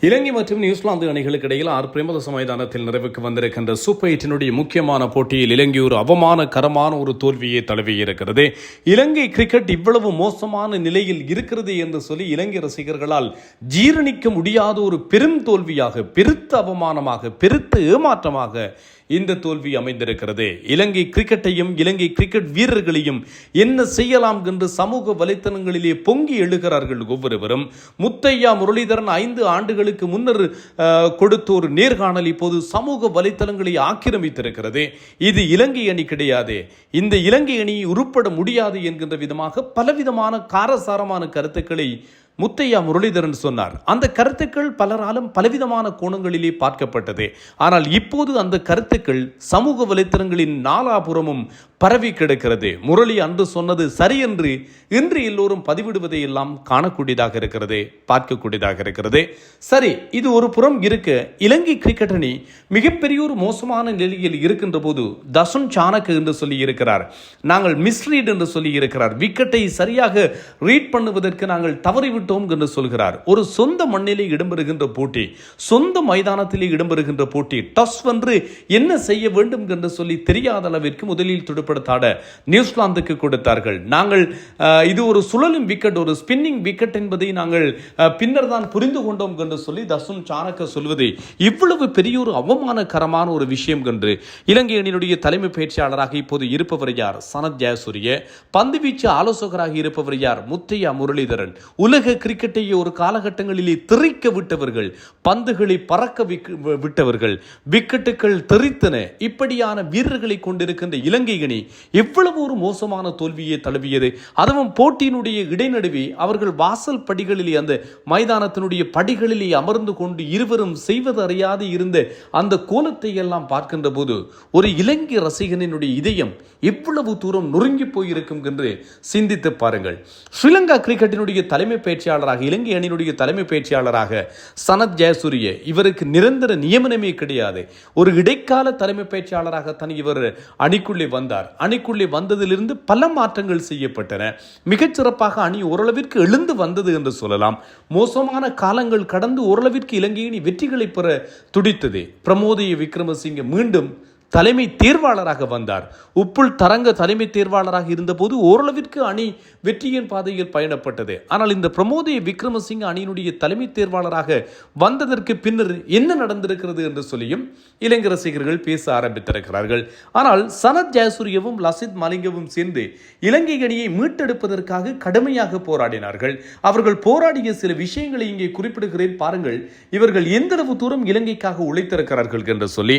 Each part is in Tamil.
இலங்கை மற்றும் நியூசிலாந்து அணிகளுக்கு இடையில் 6 பிரேமதாச மைதானத்தில் நிறைவுக்கு வந்திருக்கின்ற சூப்பர் 8 முக்கியமான போட்டியில் இலங்கை ஒரு அவமானகரமான ஒரு தோல்வியை தழுவியிருக்கிறது. இலங்கை கிரிக்கெட் இவ்வளவு மோசமான நிலையில் இருக்கிறது என்று சொல்லி இலங்கை ரசிகர்களால் ஜீரணிக்க முடியாத ஒரு பெரும் தோல்வியாக, பெருத்த அவமானமாக, பெருத்த ஏமாற்றமாக இந்த தோல்வி அமைந்திருக்கிறது. இலங்கை கிரிக்கெட்டையும் இலங்கை கிரிக்கெட் வீரர்களையும் என்ன செய்யலாம் என்று சமூக வலைத்தளங்களிலே பொங்கி எழுகிறார்கள் ஒவ்வொருவரும். முத்தையா முரளிதரன் 5 ஆண்டுகளுக்கு முன்னர் கொடுத்த ஒரு நேர்காணல் இப்போது சமூக வலைத்தளங்களை ஆக்கிரமித்திருக்கிறது. இது இலங்கை அணி கிடையாது, இந்த இலங்கை அணி உருப்பட முடியாது என்கின்ற விதமாக பலவிதமான காரசாரமான கருத்துக்களை முத்தையா முரளிதரன் சொன்னார். அந்த கருத்துக்கள் பலராலும் பலவிதமான கோணங்களிலே பார்க்கப்பட்டது. ஆனால் இப்போது அந்த கருத்துக்கள் சமூக வலைத்தளங்களின் நாலாபுறமும் பரவி கிடக்கிறது. முரளி அன்று சொன்னது சரி என்று இன்று எல்லோரும் பதிவிடுவதை எல்லாம் காணக்கூடியதாக இருக்கிறது, பார்க்கக்கூடியதாக இருக்கிறது. சரி, இது ஒரு புறம் இருக்க, இலங்கை கிரிக்கெட் அணி மிகப்பெரிய ஒரு மோசமான நிலையில் இருக்கின்ற போது தசுன் சாணக்க என்று சொல்லி இருக்கிறார், நாங்கள் மிஸ்ரீட் என்று சொல்லி இருக்கிறார், விக்கெட்டை சரியாக ரீட் பண்ணுவதற்கு நாங்கள் தவறிவிட்டோம் என்று சொல்கிறார். ஒரு சொந்த மண்ணிலே இடம்பெறுகின்ற போட்டி, சொந்த மைதானத்திலே இடம்பெறுகின்ற போட்டி, டஸ் வென்று என்ன செய்ய வேண்டும் என்று சொல்லி தெரியாத அளவிற்கு முதலில் துடுப்படுத்தாட நியூசிலாந்துக்கு கொடுத்தார்கள். நாங்கள் இது ஒரு சுழலும் விக்கெட், ஒரு ஸ்பின்னிங் விக்கெட் என்பதை நாங்கள் பின்னர் தான் புரிந்து கொண்டோம் என்று சொல்லி தசுன் சாணக்க சொல்வது இவ்வளவு பெரிய ஒரு அவமானகரமான ஒரு விஷயம் என்று இலங்கை அணியினுடைய தலைமை பயிற்சியாளராக இப்போது இருப்பவர் யார்? சனத் ஜெயசூரிய. பந்துவீச்சு ஆலோசகராக இருப்பவர் யார்? முத்தையா முரளிதரன். உலக கிரிக்கெட்டையே ஒரு காலகட்டங்களிலே தெறிக்க விட்டவர்கள், பந்துகளை பறக்க விட்டவர்கள், விக்கெட்டுகள் தெறித்தன. இப்படியான வீரர்களை கொண்டிருக்கின்ற இலங்கை அணி எவ்வளவு ஒரு மோசமான தோல்வியை தழுவியது. அதுவும் போட்டியினுடைய இடைநடுவே அவர்கள் வாசல் படிகளிலே, அந்த மைதானத்தினுடைய படிகளிலே அமர்ந்து கொண்டு இருவரும் செய்வது அறியாது இருந்த அந்த கோலத்தை எல்லாம் பார்க்கின்ற போது ஒரு இலங்கை ரசிகனினுடைய இதயம் எவ்வளவு தூரம் நொறுங்கி போயிருக்கும் என்று சிந்தித்து பாருங்கள். ஸ்ரீலங்கா கிரிக்கெட்டினுடைய தலைமை பயிற்சியாளராக, இலங்கை அணியினுடைய தலைமை பயிற்சியாளராக சனத் ஜெயசூரிய, இவருக்கு நிரந்தர நியமனமே கிடையாது. ஒரு இடைக்கால தலைமை பயிற்சியாளராகத்தான் இவர் அணிக்குள்ளே வந்தார். அணிக்குள்ளே வந்ததிலிருந்து பல மாற்றங்கள் செய்யப்பட்டன. மிகச்சிறப்பாக அணி ஓரளவிற்கு எழுந்து வந்தது என்று சொல்லலாம். மோசமான காலங்கள் கடந்து ஓரளவிற்கு இலங்கை அணி வெற்றிகளை பெற துடித்தது. பிரமோதய விக்ரமசிங்க மீண்டும் தலைமை தேர்வாளராக வந்தார். உப்புல் தரங்க தலைமை தேர்வாளராக இருந்தபோது ஓரளவிற்கு அணி வெற்றியின் பாதையில் பயணப்பட்டது. ஆனால் இந்த பிரமோதய விக்ரமசிங்க அணியினுடைய தலைமை தேர்வாளராக வந்ததற்கு பின்னர் என்ன நடந்திருக்கிறது என்று சொல்லியும் இலங்கை ரசிகர்கள் பேச ஆரம்பித்திருக்கிறார்கள். ஆனால் சனத் ஜெயசூரியவும் லசித் மலிங்கவும் சேர்ந்து இலங்கை அணியை மீட்டெடுப்பதற்காக கடுமையாக போராடினார்கள். அவர்கள் போராடிய சில விஷயங்களை இங்கே குறிப்பிடுகிறேன் பாருங்கள். இவர்கள் எந்தளவு தூரம் இலங்கைக்காக உழைத்திருக்கிறார்கள் என்று சொல்லி,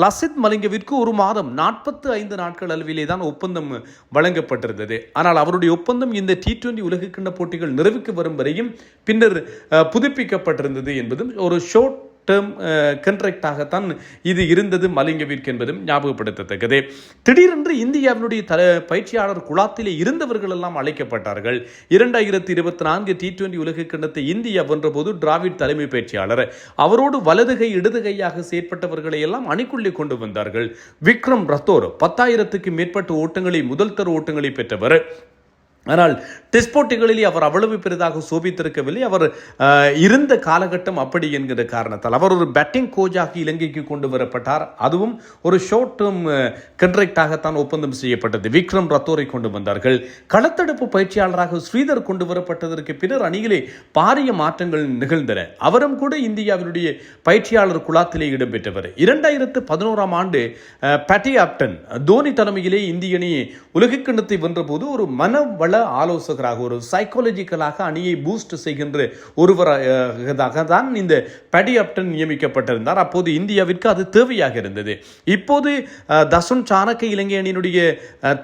லசித் மலிங்கவிற்கு ஒரு மாதம் 45 நாட்கள் அளவிலே தான் ஒப்பந்தம் வழங்கப்பட்டிருந்தது. ஆனால் அவருடைய ஒப்பந்தம் இந்த T20 உலகக்கிண்ண போட்டிகள் நிறைவுக்கு வரும் வரையும் பின்னர் புதுப்பிக்கப்பட்டிருந்தது என்பதும் ஒரு ஷோர்ட் டேர்ம் கண்ட்ராக்டாகத்தான் இது இருந்தது மலிங்கவிற்கு என்பதும் ஞாபகப்படுத்தத்தக்கது. திடீரென்று இந்தியாவினுடைய பயிற்சியாளர் குழாத்திலே இருந்தவர்கள் எல்லாம் அழைக்கப்பட்டார்கள். 2024 T20 உலக கிண்ணத்தை இந்தியா வென்ற போது டிராவிட் தலைமை பயிற்சியாளர், அவரோடு வலதுகை இடதுகையாக செயற்பட்டவர்களை எல்லாம் அணிக்குள்ளே கொண்டு வந்தார்கள். விக்ரம் ரத்தோர் 10,000க்கு மேற்பட்ட ஓட்டங்களை, முதல் தர ஓட்டங்களை பெற்றவர். ஆனால் டெஸ்ட் போட்டிகளிலே அவர் அவ்வளவு பெரிதாக சோபித்திருக்கவில்லை. அவர் இருந்த காலகட்டம் அப்படி என்கிற காரணத்தால் அவர் ஒரு பேட்டிங் கோச்சாக இலங்கைக்கு கொண்டு வரப்பட்டார். அதுவும் ஒரு ஷார்ட் டேர்ம் கண்ட்ராக்டாகத்தான் ஒப்பந்தம் செய்யப்பட்டது. விக்ரம் ரத்தோரை கொண்டு வந்தார்கள். களத்தடுப்பு பயிற்சியாளராக ஸ்ரீதர் கொண்டு வரப்பட்டதற்கு பின்னர் அணியிலே பாரிய மாற்றங்கள் நிகழ்ந்தன. அவரும் கூட இந்தியாவினுடைய பயிற்சியாளர் குழாத்திலே இடம்பெற்றவர். 2011ஆம் ஆண்டு பேட்டி ஆப்டன் தோனி தலைமையிலே இந்திய அணி உலகக்கிண்ணத்தை வென்ற போது ஒரு மனவள ஆலோசகராக, ஒரு சைக்காலஜிக்கலாக அணியை பூஸ்ட் செய்கின்ற ஒருவராக தான் இந்த பேட்டி ஆப்டன் நியமிக்கப்பட்டிருந்தார். அப்போது இந்தியாவிற்கு அது தேவையாக இருந்தது. இப்போது தசுன் சாணக்க இலங்கை அணியினுடைய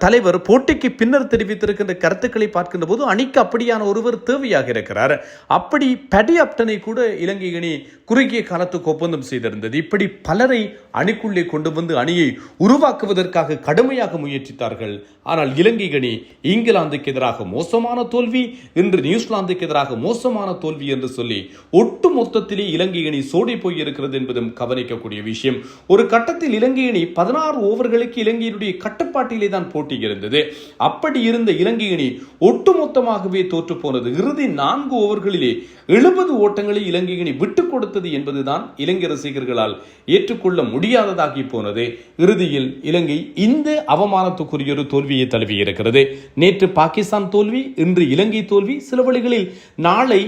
தலைவர் போட்டிக்கு பின்னர் தெரிவித்திருக்கின்ற கருத்துக்களை பார்க்கின்ற போது அணிக்கு அப்படியான ஒருவர் தேவையாக இருக்கிறார். அப்படி பேட்டி ஆப்டனை கூட இலங்கை அணி குறுகிய காலத்துக்கு ஒப்பந்தம் செய்திருந்தது. இப்படி பலரை அணிக்குள்ளே கொண்டு வந்து அணியை உருவாக்குவதற்காக கடுமையாக முயற்சித்தார்கள். ஆனால் இலங்கை அணி இங்கிலாந்துக்கு எதிராக மோசமான தோல்வி, இன்று நியூசிலாந்துக்கு எதிராக மோசமான தோல்வி என்று சொல்லி ஒட்டு மொத்தத்திலே இலங்கை அணி சோடி போயிருக்கிறது என்பதும் கவனிக்கக்கூடிய விஷயம். ஒரு கட்டத்தில் இலங்கை அணி 16 ஓவர்களுக்கு இலங்கையினுடைய கட்டுப்பாட்டிலே தான் போட்டி இருந்தது. அப்படி இருந்த இலங்கை அணி ஒட்டுமொத்தமாகவே தோற்று போனது. இறுதி 4 ஓவர்களிலே 70 ஓட்டங்களை இலங்கை அணி விட்டுக் கொடுத்தது என்பதுதான் இலங்கை ரசிகர்களால் ஏற்றுக்கொள்ள முடியாததாகி போனது. இறுதியில் இலங்கை இந்த அவமானத்துக்குரிய ஒரு தோல்வியை தழுவி இருக்கிறது. நேற்று பாகிஸ்தான் தோல்வி, இன்று இலங்கை தோல்வி. சில வழிகளில் நாளை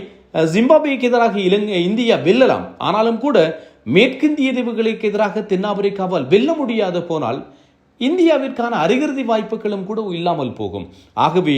ஜிம்பாப்வேக்கு எதிராக இந்தியா வெல்லலாம். ஆனாலும் கூட மேற்கிந்திய தீவுகளுக்கு எதிராக தென்னாப்பிரிக்காவால் வெல்ல முடியாது போனால் இந்தியாவிற்கான அரையிறுதி வாய்ப்புகளும் கூட இல்லாமல் போகும். ஆகவே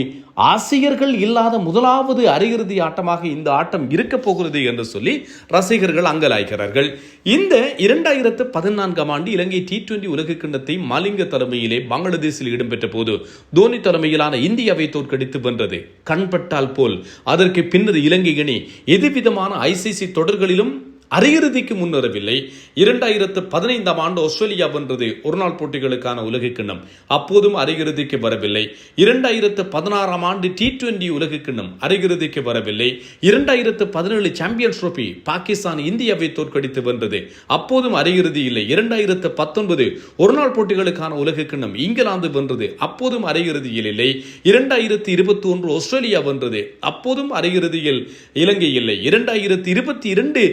ஆசியர்கள் இல்லாத முதலாவது அரையிறுதி ஆட்டமாக இந்த ஆட்டம் இருக்க போகிறது என்று சொல்லி ரசிகர்கள் அங்கலாய்க்கிறார்கள். இந்த 2014 ஆண்டு இலங்கை T20 உலக கிண்ணத்தை மலிங்க தலைமையிலே பங்களாதேஷில் இடம்பெற்ற போது தோனி தலைமையிலான இந்தியாவை தோற்கடித்து வென்றது. கண்பட்டால் போல் அதற்கு பின்னர் இலங்கை அணி எதுவிதமான ICC தொடர்களிலும் அரையிறுதிக்கு முன்னேறவில்லை. 2015 ஆண்டு ஆஸ்திரேலியா வென்றது ஒருநாள் போட்டிகளுக்கான உலக கிண்ணம், அப்போதும் அரையிறுதிக்கு வரவில்லை. 2016 ஆண்டு T20 உலக கிண்ணம் அரையிறுதிக்கு வரவில்லை. 2017 சாம்பியன்ஸ் ட்ரோபி பாகிஸ்தான் இந்தியாவை தோற்கடித்து வென்றது, அப்போதும் அரையிறுதி இல்லை. 2019 ஒருநாள் போட்டிகளுக்கான உலக கிண்ணம் இங்கிலாந்து வென்றது, அப்போதும் அரையிறுதியில் இல்லை. 2021 ஆஸ்திரேலியா வென்றது, அப்போதும் அரையிறுதியில் இலங்கை இல்லை. 2022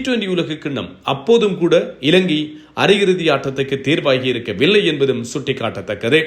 T20 உலக கிண்ணம், அப்போதும் கூட இலங்கை அரையிறுதி ஆட்டத்துக்கு தேர்வாகி இருக்கவில்லை என்பதும் சுட்டிக்காட்டத்தக்கது.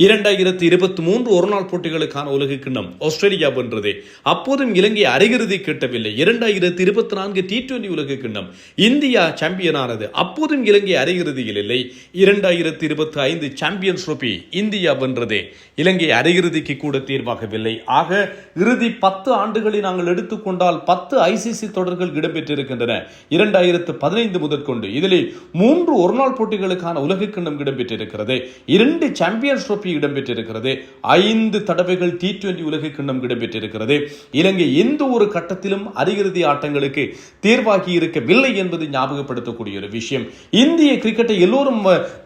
2023 ஒருநாள் போட்டிகளுக்கான உலக கிண்ணம் ஆஸ்திரேலியா வென்றது, அப்போதும் இலங்கை அரையிறுதி கிட்டவில்லை. 2024 T20 உலக கிண்ணம் இந்தியா சாம்பியனானது, அப்போதும் இலங்கை அரையிறுதியில் இல்லை. 2025 சாம்பியன்ஸ் ட்ரோபி இந்தியா வென்றது, இலங்கை அரையிறுதிக்கு கூட தேர்வாகவில்லை. ஆக இறுதி 10 ஆண்டுகளை நாங்கள் எடுத்துக்கொண்டால் 10 ICC தொடர்கள் இடம்பெற்றிருக்கின்றன 2015 முதற்கொண்டு. இதில் 3 ஒருநாள் போட்டிகளுக்கான உலக கிண்ணம் இடம்பெற்றிருக்கிறது, 2 சாம்பியன்ஸ் ட்ரோபி இடம்பெற்றிருக்கிறது, 5 தடவைகள் T20 உலக கிண்ணம் இடம்பெற்றிருக்கிறது. இலங்கை எந்த ஒரு கட்டத்திலும் அரையிறுதி ஆட்டங்களுக்கு தேர்வாகி இருக்கவில்லை என்பது ஞாபகப்படுத்தக்கூடிய ஒரு விஷயம். இந்திய கிரிக்கெட்டை எல்லோரும்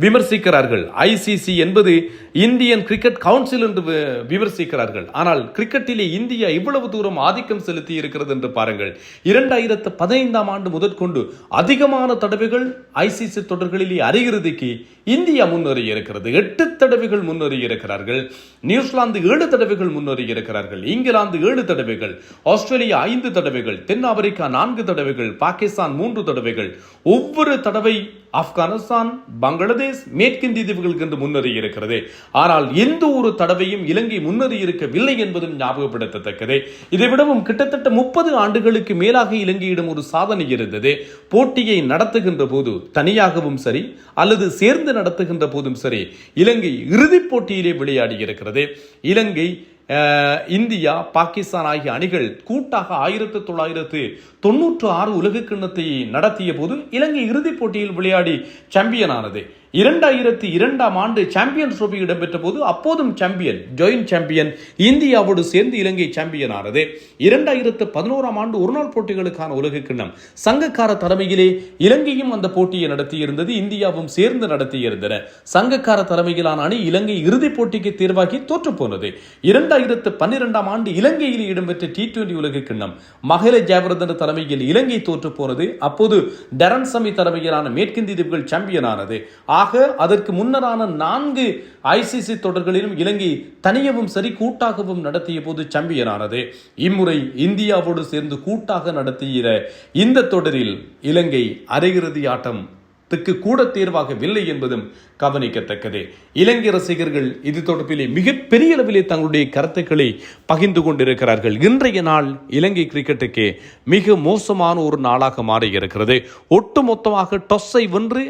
விமர்சிக்கிறார்கள். ICC என்பது இந்தியன் கிரிக்கெட் கவுன்சில் என்று விமர்சிக்கிறார்கள். ஆனால் கிரிக்கெட்டிலே இந்தியா இவ்வளவு தூரம் ஆதிக்கம் செலுத்தி இருக்கிறது என்று பாருங்கள். 2015 ஆண்டு முதற்கொண்டு அதிகமான தடவைகள் ICC தொடர்களிலே அரையிறுதிக்கு இந்தியா முன்னேறி இருக்கிறது. 8 தடவைகள் முன்னேறி இருக்கிறார்கள். நியூசிலாந்து 7 தடவைகள் முன்னேறி இருக்கிறார்கள். இங்கிலாந்து 7 தடவைகள், ஆஸ்திரேலியா 5 தடவைகள், தென்னாப்பிரிக்கா 4 தடவைகள், பாகிஸ்தான் 3 தடவைகள். ஒவ்வொரு தடவை ஆப்கானிஸ்தான், பங்களாதேஷ், மேற்கிந்திய தீவுகளுக்கு என்று முன்னேறி இருக்கிறது. ஆனால் எந்த ஒரு தடவையும் இலங்கை முன்னேறி இருக்கவில்லை என்பதும் ஞாபகப்படுத்தத்தக்கது. இதை விடவும் கிட்டத்தட்ட 30 ஆண்டுகளுக்கு மேலாக இலங்கையிடம் ஒரு சாதனை இருந்தது. போட்டியை நடத்துகின்ற போது தனியாகவும் சரி அல்லது சேர்ந்து நடத்துகின்ற போதும் சரி இலங்கை இறுதிப் போட்டியிலே விளையாடி இருக்கிறது. இலங்கை, இந்தியா, பாகிஸ்தான் ஆகிய அணிகள் கூட்டாக 1996 உலக கிண்ணத்தை நடத்திய போது இலங்கை இறுதிப் போட்டியில் விளையாடி சாம்பியன் ஆனது. 2002 ஆண்டு சாம்பியன்ஸ் ட்ரோபி இடம்பெற்ற போது அப்போதும் சாம்பியன், ஜாயின்ட் சாம்பியன் இந்தியாவோடு சேர்ந்து இலங்கை சாம்பியன் ஆனது. 2011 ஆண்டு ஒருநாள் போட்டிகளுக்கான உலக கிண்ணம் சங்கக்கார தலைமையிலே இலங்கையும் அந்த போட்டியை நடத்தியிருந்தது, இந்தியாவும் சேர்ந்து நடத்தியிருந்தன. சங்கக்கார தலைமையிலான அணி இலங்கை இறுதிப் போட்டிக்கு தேர்வாகி தோற்று போனது. 2012 ஆண்டு இலங்கையில் இடம்பெற்ற T20 உலக கிண்ணம் மஹில ஜெயவர்தன தலைமையில் இலங்கை தோற்று போனது. அப்போது டரன் சமி தலைமையிலான மேற்கிந்திய தீவுகள் சாம்பியன் ஆனது. ஆக அதற்கு முன்னரான 4 ICC தொடர்களிலும் இலங்கை தனியவும் சரி கூட்டாகவும் நடத்திய போது சாம்பியன் ஆனது. இம்முறை இந்தியாவோடு சேர்ந்து கூட்டாக நடத்திய இந்த தொடரில் இலங்கை அரையிறுதி ஆட்டத்துக்கு கூட தேர்வாகவில்லை என்பதும் கவனிக்கத்தக்கது. இலங்கை ரசிகர்கள் இது தொடர்பிலே மிகப்பெரிய அளவிலே தங்களுடைய கருத்துக்களை பகிர்ந்து கொண்டிருக்கிறார்கள். இன்றைய நாள் இலங்கை கிரிக்கெட்டுக்கு மிக மோசமான ஒரு நாளாக மாறி இருக்கிறது. ஒட்டுமொத்தமாக டொஸ்ஸை வென்று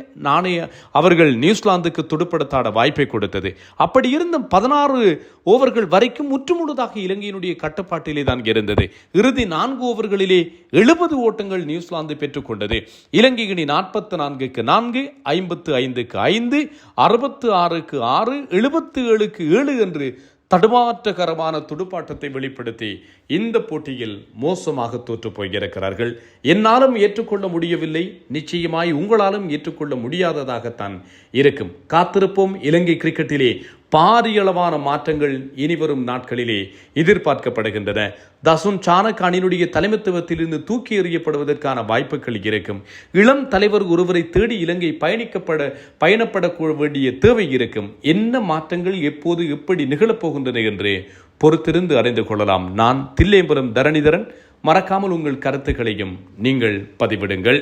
அவர்கள் நியூசிலாந்துக்கு துடுப்படுத்தாட வாய்ப்பை கொடுத்தது. அப்படி இருந்த 16 ஓவர்கள் வரைக்கும் முற்றுமுழுதாக இலங்கையினுடைய கட்டுப்பாட்டிலே தான் இருந்தது. இறுதி 4 ஓவர்களிலே 70 ஓட்டங்கள் நியூசிலாந்து பெற்றுக்கொண்டது. இலங்கை அணி 44க்கு 4, 55க்கு 5, 66க்கு 6, 77க்கு 7 என்று தடுமாற்றகரமான துடுப்பாட்டத்தை வெளிப்படுத்தி இந்த போட்டியில் மோசமாக தோற்று போயிருக்கிறார்கள். என்னாலும் ஏற்றுக்கொள்ள முடியவில்லை, நிச்சயமாய் உங்களாலும் ஏற்றுக்கொள்ள முடியாததாகத்தான் இருக்கும். காத்திருப்போம். இலங்கை கிரிக்கெட்டிலே பாரியளவான மாற்றங்கள் இனிவரும் நாட்களிலே எதிர்பார்க்கப்படுகின்றன. தசுன் சாணக்கானினுடைய தலைமைத்துவத்திலிருந்து தூக்கி எறியப்படுவதற்கான வாய்ப்புகள் இருக்கும். இளம் தலைவர் ஒருவரை தேடி இலங்கை பயணப்பட வேண்டிய தேவை இருக்கும். என்ன மாற்றங்கள் எப்போது எப்படி நிகழப்போகின்றன என்று பொறுத்திருந்து அறிந்து கொள்ளலாம். நான் தில்லையம்பலம் தரணிதரன். மறக்காமல் உங்கள் கருத்துக்களையும் நீங்கள் பதிவிடுங்கள்.